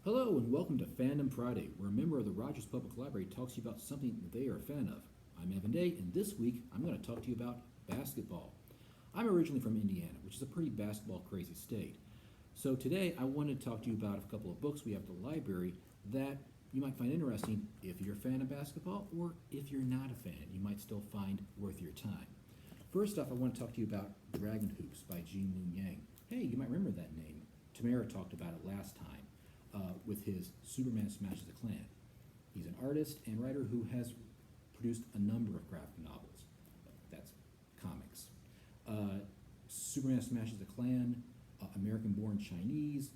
Hello and welcome to Fandom Friday, where a member of the Rogers Public Library talks to you about something that they are a fan of. I'm Evan Day, and this week I'm going to talk to you about basketball. I'm originally from Indiana, which is a pretty basketball crazy state. So today I want to talk to you about a couple of books we have at the library that you might find interesting if you're a fan of basketball, or if you're not a fan, you might still find worth your time. First off, I want to talk to you about Dragon Hoops by Gene Luen Yang. Hey, you might remember that name. Tamara talked about it last time. With his Superman Smashes the Klan. He's an artist and writer who has produced a number of graphic novels. That's comics. Superman Smashes the Klan, American Born Chinese,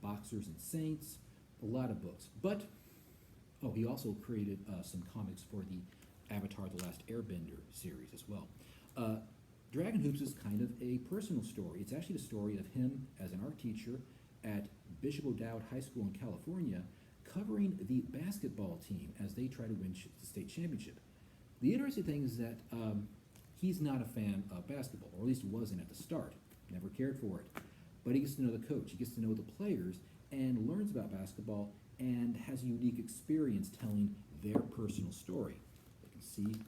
Boxers and Saints, a lot of books. But, he also created some comics for the Avatar The Last Airbender series as well. Dragon Hoops is kind of a personal story. It's actually the story of him as an art teacher at Bishop O'Dowd High School in California, covering the basketball team as they try to win the state championship. The interesting thing is that he's not a fan of basketball, or at least wasn't at the start. Never cared for it. But he gets to know the coach, he gets to know the players, and learns about basketball, and has a unique experience telling their personal story. You can see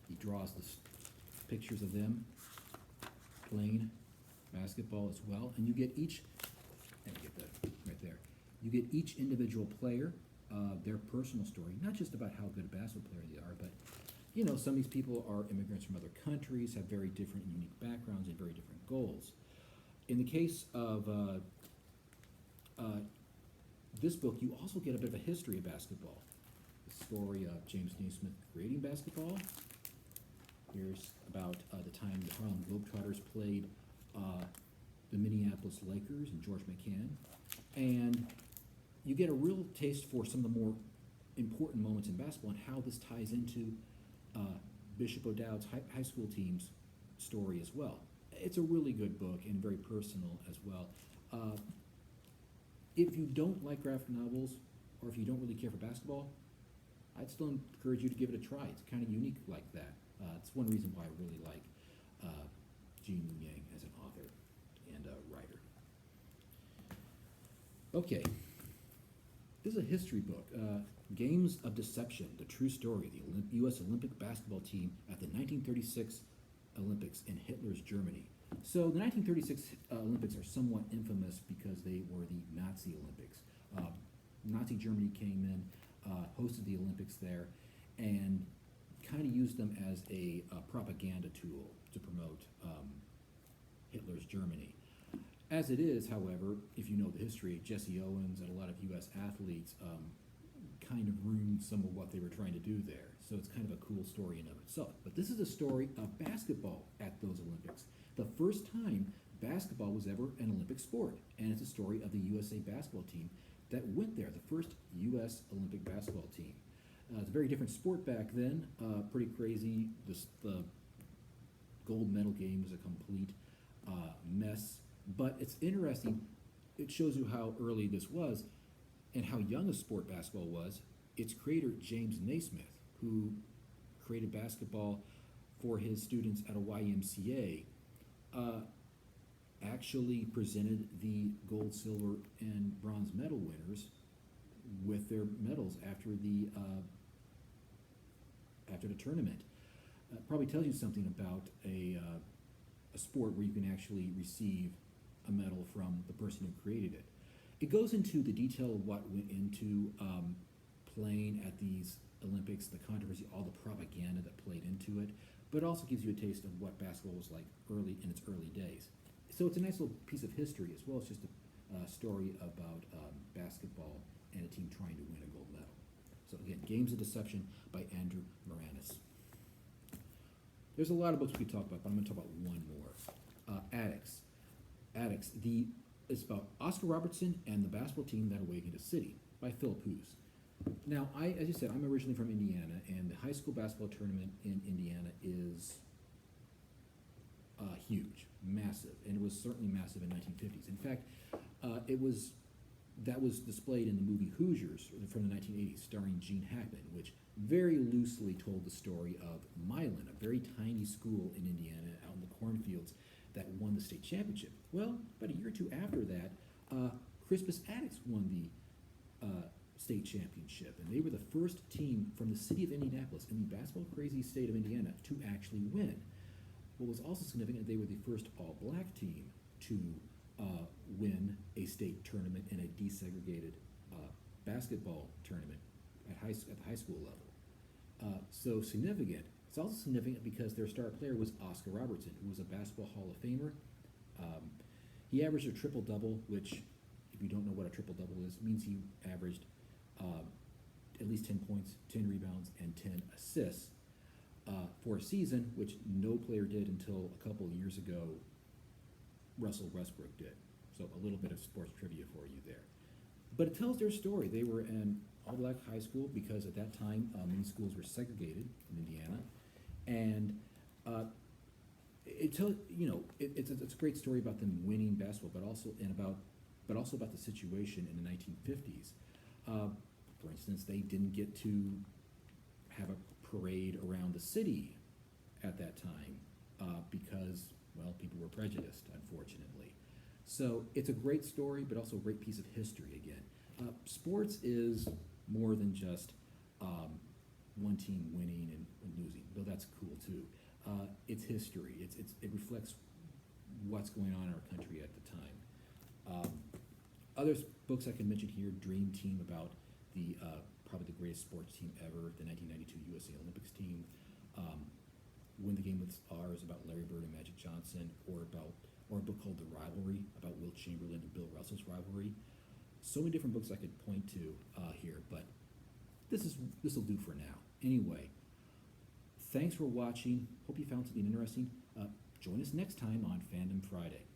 he draws the pictures of them playing basketball as well, and you get each, and you get that right there, you get each individual player, their personal story, not just about how good a basketball player they are, but some of these people are immigrants from other countries, have very different and unique backgrounds and very different goals. In the case of this book, you also get a bit of a history of basketball. The story of James Naismith creating basketball. Here's about the time the Harlem Globetrotters played the Minneapolis Lakers and George McCann. And you get a real taste for some of the more important moments in basketball and how this ties into Bishop O'Dowd's high school team's story as well. It's a really good book and very personal as well. If you don't like graphic novels, or if you don't really care for basketball, I'd still encourage you to give it a try. It's kind of unique like that. It's one reason why I really like Gene Luen Yang as an author and a writer. Okay, this is a history book. Games of Deception, the true story of the U.S. Olympic basketball team at the 1936 Olympics in Hitler's Germany. So the 1936 Olympics are somewhat infamous because they were the Nazi Olympics. Nazi Germany came in, hosted the Olympics there, and kind of used them as a propaganda tool to promote Hitler's Germany. As it is, however, if you know the history, Jesse Owens and a lot of U.S. athletes kind of ruined some of what they were trying to do there. So it's kind of a cool story in of itself. But this is a story of basketball at those Olympics. The first time basketball was ever an Olympic sport. And it's a story of the USA basketball team that went there, the first U.S. Olympic basketball team. It's a very different sport back then, pretty crazy. The gold medal game was a complete mess. But it's interesting, it shows you how early this was and how young a sport basketball was. Its creator, James Naismith, who created basketball for his students at a YMCA, actually presented the gold, silver, and bronze medal winners with their medals after the tournament. Probably tells you something about a sport where you can actually receive a medal from the person who created it. It goes into the detail of what went into playing at these Olympics, the controversy, all the propaganda that played into it, but it also gives you a taste of what basketball was like in its early days. So it's a nice little piece of history as well as just a story about basketball and a team trying to win a gold medal. So again, Games of Deception by Andrew Moranis. There's a lot of books we could talk about, but I'm going to talk about one more. Addicts. It's about Oscar Robertson and the basketball team that awakened a city by Philip Hughes. Now, as you said, I'm originally from Indiana, and the high school basketball tournament in Indiana is huge, massive, and it was certainly massive in the 1950s. In fact, that was displayed in the movie Hoosiers from the 1980s, starring Gene Hackman, which very loosely told the story of Milan, a very tiny school in Indiana out in the cornfields that won the state championship. Well, about a year or two after that, Crispus Addicts won the state championship, and they were the first team from the city of Indianapolis in the basketball crazy state of Indiana to actually win. What was also significant, they were the first all-black team to win a state tournament in a desegregated basketball tournament at the high school level. So significant. It's also significant because their star player was Oscar Robertson, who was a basketball Hall of Famer. He averaged a triple-double, which, if you don't know what a triple-double is, means he averaged at least 10 points, 10 rebounds, and 10 assists for a season, which no player did until a couple of years ago. Russell Westbrook did. So a little bit of sports trivia for you there. But it tells their story. They were an all-black high school because at that time many schools were segregated in Indiana, and it's a great story about them winning basketball, but also about the situation in the 1950s. For instance, they didn't get to have a parade around the city at that time because, well, people were prejudiced, unfortunately. So it's a great story, but also a great piece of history again. Sports is more than just one team winning and losing, though that's cool too. It's history. It reflects what's going on in our country at the time. Other books I can mention here: Dream Team, about the probably the greatest sports team ever, the 1992 USA Olympics team. Win the Game with Stars, about Larry Bird and Magic Johnson, or a book called The Rivalry, about Wilt Chamberlain and Bill Russell's rivalry. So many different books I could point to here, but this will do for now. Anyway, thanks for watching. Hope you found something interesting. Join us next time on Fandom Friday.